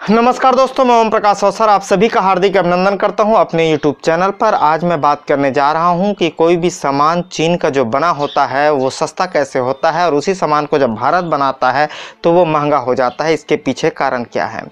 नमस्कार दोस्तों, मैं ओम प्रकाश अवसर आप सभी का हार्दिक अभिनंदन करता हूं अपने YouTube चैनल पर। आज मैं बात करने जा रहा हूं कि कोई भी सामान चीन का जो बना होता है वो सस्ता कैसे होता है और उसी सामान को जब भारत बनाता है तो वो महंगा हो जाता है। इसके पीछे कारण क्या है?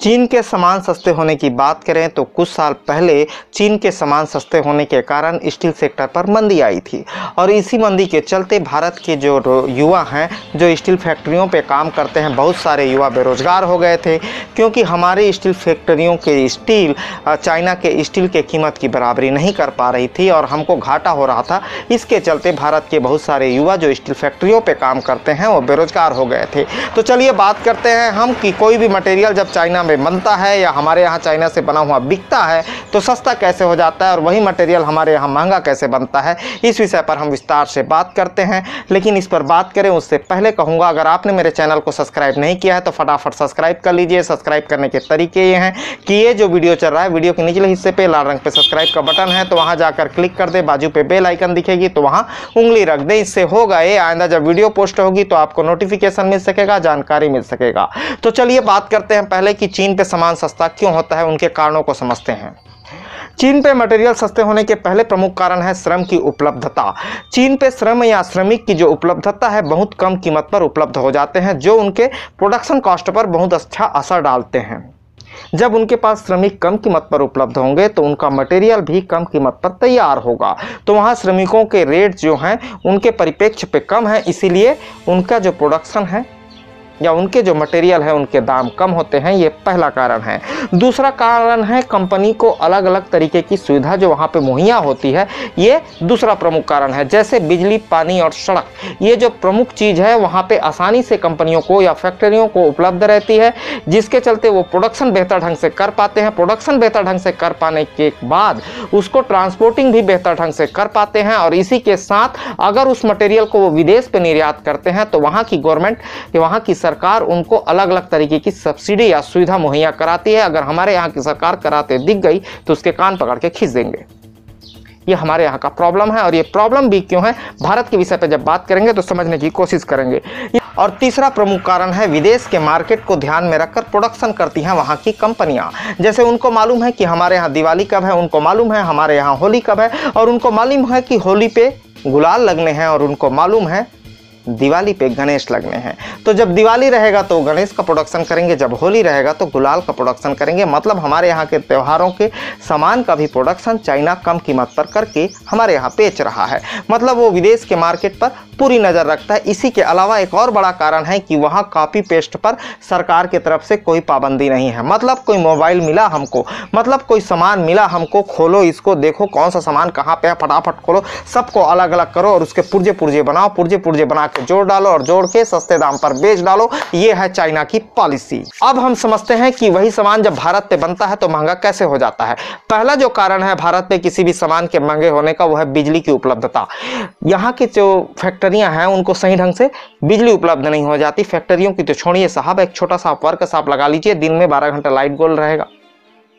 चीन के सामान सस्ते होने की बात करें तो कुछ साल पहले चीन के सामान सस्ते होने के कारण स्टील सेक्टर पर मंदी आई थी और इसी मंदी के चलते भारत के जो युवा हैं जो स्टील फैक्ट्रियों पर काम करते हैं, बहुत सारे युवा बेरोजगार हो गए थे क्योंकि हमारे स्टील फैक्ट्रियों के स्टील चाइना के स्टील के कीमत की बराबरी नहीं कर पा रही थी और हमको घाटा हो रहा था। इसके चलते भारत के बहुत सारे युवा जो स्टील फैक्ट्रियों पे काम करते हैं वो बेरोजगार हो गए थे। तो चलिए बात करते हैं हम कि कोई भी मटेरियल जब चाइना में बनता है या हमारे यहाँ चाइना से बना हुआ बिकता है तो सस्ता कैसे हो जाता है और वही मटेरियल हमारे यहाँ महंगा कैसे बनता है। इस विषय पर हम विस्तार से बात करते हैं, लेकिन इस पर बात करें उससे पहले कहूँगा अगर आपने मेरे चैनल को सब्सक्राइब नहीं किया है तो फटाफट सब्सक्राइब कर लीजिए। सब्सक्राइब करने के तरीके ये हैं कि ये जो वीडियो चल रहा है, वीडियो के निचले हिस्से पे लाल रंग पे सब्सक्राइब का बटन है तो वहां जाकर क्लिक कर दे, बाजू पे बेल आइकन दिखेगी तो वहां उंगली रख दे। इससे होगा ये आइंदा जब वीडियो पोस्ट होगी तो आपको नोटिफिकेशन मिल सकेगा, जानकारी मिल सकेगा। तो चलिए बात करते हैं पहले कि चीन पे सामान सस्ता क्यों होता है, उनके कारणों को समझते हैं। चीन पे मटेरियल सस्ते होने के पहले प्रमुख कारण है श्रम की उपलब्धता। चीन पे श्रम या श्रमिक की जो उपलब्धता है बहुत कम कीमत पर उपलब्ध हो जाते हैं जो उनके प्रोडक्शन कॉस्ट पर बहुत अच्छा असर डालते हैं। जब उनके पास श्रमिक कम कीमत पर उपलब्ध होंगे तो उनका मटेरियल भी कम कीमत पर तैयार होगा, तो वहाँ श्रमिकों के रेट जो हैं उनके परिप्रेक्ष्य पे कम है, इसीलिए उनका जो प्रोडक्शन है या उनके जो मटेरियल है उनके दाम कम होते हैं। ये पहला कारण है। दूसरा कारण है कंपनी को अलग अलग तरीके की सुविधा जो वहाँ पे मुहैया होती है, ये दूसरा प्रमुख कारण है। जैसे बिजली, पानी और सड़क, ये जो प्रमुख चीज़ है वहाँ पे आसानी से कंपनियों को या फैक्ट्रियों को उपलब्ध रहती है, जिसके चलते वो प्रोडक्शन बेहतर ढंग से कर पाते हैं। प्रोडक्शन बेहतर ढंग से कर पाने के बाद उसको ट्रांसपोर्टिंग भी बेहतर ढंग से कर पाते हैं और इसी के साथ अगर उस मटेरियल को वो विदेश पे निर्यात करते हैं तो वहाँ की गवर्नमेंट या वहाँ की सरकार उनको अलग अलग तरीके की सब्सिडी या सुविधा मुहैया कराती है। अगर हमारे यहाँ की सरकार कराते दिख गई तो उसके कान पकड़ के खींच देंगे। ये हमारे यहाँ का प्रॉब्लम है और ये प्रॉब्लम भी क्यों है भारत के विषय पर जब बात करेंगे तो समझने की कोशिश करेंगे। और तीसरा प्रमुख कारण है विदेश के मार्केट को ध्यान में रखकर प्रोडक्शन करती हैं वहाँ की कंपनियाँ। जैसे उनको मालूम है कि हमारे यहाँ दिवाली कब है, उनको मालूम है हमारे यहाँ होली कब है और उनको मालूम है कि होली पे गुलाल लगने हैं और उनको मालूम है दिवाली पे गणेश लगने हैं। तो जब दिवाली रहेगा तो गणेश का प्रोडक्शन करेंगे, जब होली रहेगा तो गुलाल का प्रोडक्शन करेंगे। मतलब हमारे यहाँ के त्योहारों के सामान का भी प्रोडक्शन चाइना कम कीमत पर करके हमारे यहाँ बेच रहा है। मतलब वो विदेश के मार्केट पर पूरी नज़र रखता है। इसी के अलावा एक और बड़ा कारण है कि वहाँ कॉपी पेस्ट पर सरकार की तरफ से कोई पाबंदी नहीं है। मतलब कोई मोबाइल मिला हमको, मतलब कोई सामान मिला हमको, खोलो इसको, देखो कौन सा सामान कहाँ पे है, फटाफट खोलो, सबको अलग अलग करो और उसके पुर्जे पुर्जे बनाओ, पुर्जे पुर्जे बना के जोड़ डालो और जोड़ के सस्ते दाम पर बेच डालो। ये है चाइना की पॉलिसी। अब हम समझते हैं कि वही सामान जब भारत पे बनता है तो महंगा कैसे हो जाता है। पहला जो कारण है भारत पे किसी भी सामान के महंगे होने का वो है बिजली की उपलब्धता। यहाँ की जो फैक्ट्रियां हैं उनको सही ढंग से बिजली उपलब्ध नहीं हो जाती। फैक्ट्रियों की तो छोड़िए साहब, एक छोटा सा वर्कशॉप लगा लीजिए, दिन में 12 घंटे लाइट गोल रहेगा,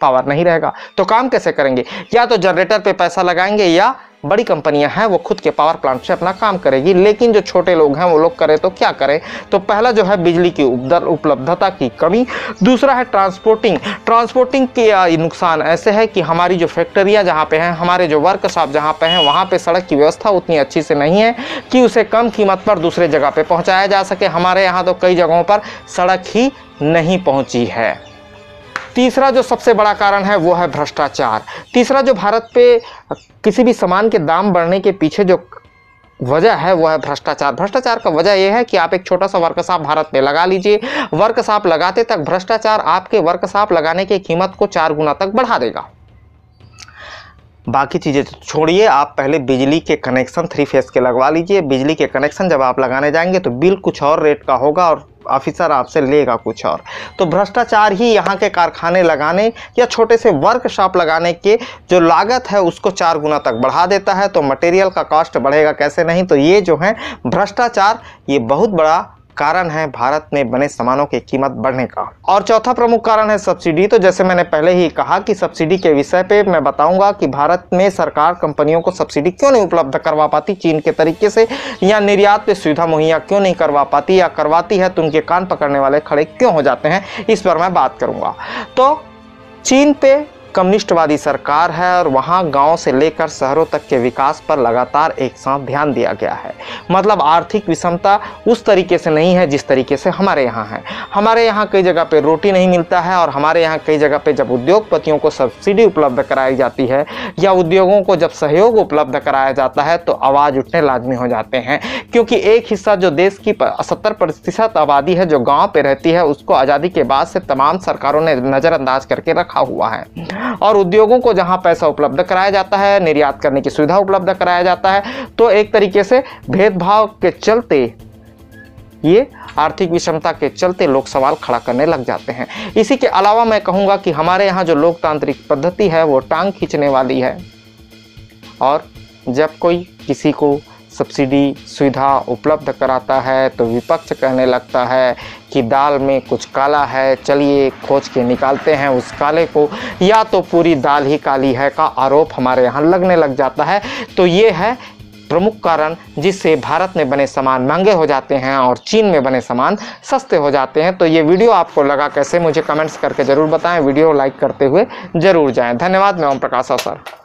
पावर नहीं रहेगा तो काम कैसे करेंगे? या तो जनरेटर पे पैसा लगाएंगे या बड़ी कंपनियां हैं वो खुद के पावर प्लांट से अपना काम करेगी। लेकिन जो छोटे लोग हैं वो लोग करें तो क्या करें? तो पहला जो है बिजली की उपलब्धता की कमी। दूसरा है ट्रांसपोर्टिंग के नुकसान ऐसे है कि हमारी जो फैक्ट्रियां जहाँ पे हैं, हमारे जो वर्कशॉप जहाँ पे हैं, वहाँ पे सड़क की व्यवस्था उतनी अच्छी से नहीं है कि उसे कम कीमत पर दूसरे जगह पे पहुँचाया जा सके। हमारे यहाँ तो कई जगहों पर सड़क ही नहीं पहुँची है। तीसरा जो सबसे बड़ा कारण है वो है भ्रष्टाचार। तीसरा जो भारत पे किसी भी सामान के दाम बढ़ने के पीछे जो वजह है वो है भ्रष्टाचार। भ्रष्टाचार का वजह यह है कि आप एक छोटा सा वर्कशॉप भारत में लगा लीजिए, वर्कशॉप लगाते तक भ्रष्टाचार आपके वर्कशॉप लगाने की कीमत को 4 गुना तक बढ़ा देगा। बाकी चीज़ें छोड़िए, आप पहले बिजली के कनेक्शन 3 फेस के लगवा लीजिए। बिजली के कनेक्शन जब आप लगाने जाएंगे तो बिल कुछ और रेट का होगा और ऑफिसर आपसे लेगा कुछ और। तो भ्रष्टाचार ही यहाँ के कारखाने लगाने या छोटे से वर्कशॉप लगाने के जो लागत है उसको 4 गुना तक बढ़ा देता है। तो मटेरियल का कॉस्ट बढ़ेगा कैसे नहीं? तो ये जो है भ्रष्टाचार, ये बहुत बड़ा कारण है भारत में बने सामानों की कीमत बढ़ने का। और चौथा प्रमुख कारण है सब्सिडी। तो जैसे मैंने पहले ही कहा कि सब्सिडी के विषय पे मैं बताऊंगा कि भारत में सरकार कंपनियों को सब्सिडी क्यों नहीं उपलब्ध करवा पाती चीन के तरीके से, या निर्यात पे सुविधा मुहैया क्यों नहीं करवा पाती, या करवाती है तो उनके कान पकड़ने वाले खड़े क्यों हो जाते हैं, इस पर मैं बात करूंगा। तो चीन पे कम्युनिस्टवादी सरकार है और वहाँ गांव से लेकर शहरों तक के विकास पर लगातार एक साथ ध्यान दिया गया है। मतलब आर्थिक विषमता उस तरीके से नहीं है जिस तरीके से हमारे यहाँ है। हमारे यहाँ कई जगह पे रोटी नहीं मिलता है, और हमारे यहाँ कई जगह पे जब उद्योगपतियों को सब्सिडी उपलब्ध कराई जाती है या उद्योगों को जब सहयोग उपलब्ध कराया जाता है तो आवाज़ उठने लाजमी हो जाते हैं, क्योंकि एक हिस्सा जो देश की 70% आबादी है जो गाँव पर रहती है उसको आज़ादी के बाद से तमाम सरकारों ने नज़रअंदाज करके रखा हुआ है। और उद्योगों को जहां पैसा उपलब्ध कराया जाता है, निर्यात करने की सुविधा उपलब्ध कराया जाता है, तो एक तरीके से भेदभाव के चलते, ये आर्थिक विषमता के चलते लोग सवाल खड़ा करने लग जाते हैं। इसी के अलावा मैं कहूंगा कि हमारे यहाँ जो लोकतांत्रिक पद्धति है वो टांग खींचने वाली है, और जब कोई किसी को सब्सिडी सुविधा उपलब्ध कराता है तो विपक्ष कहने लगता है कि दाल में कुछ काला है, चलिए खोज के निकालते हैं उस काले को, या तो पूरी दाल ही काली है का आरोप हमारे यहाँ लगने लग जाता है। तो ये है प्रमुख कारण जिससे भारत में बने सामान महंगे हो जाते हैं और चीन में बने सामान सस्ते हो जाते हैं। तो ये वीडियो आपको लगा कैसे, मुझे कमेंट्स करके ज़रूर बताएं। वीडियो लाइक करते हुए ज़रूर जाएं। धन्यवाद। मैं ओम प्रकाश अवसर।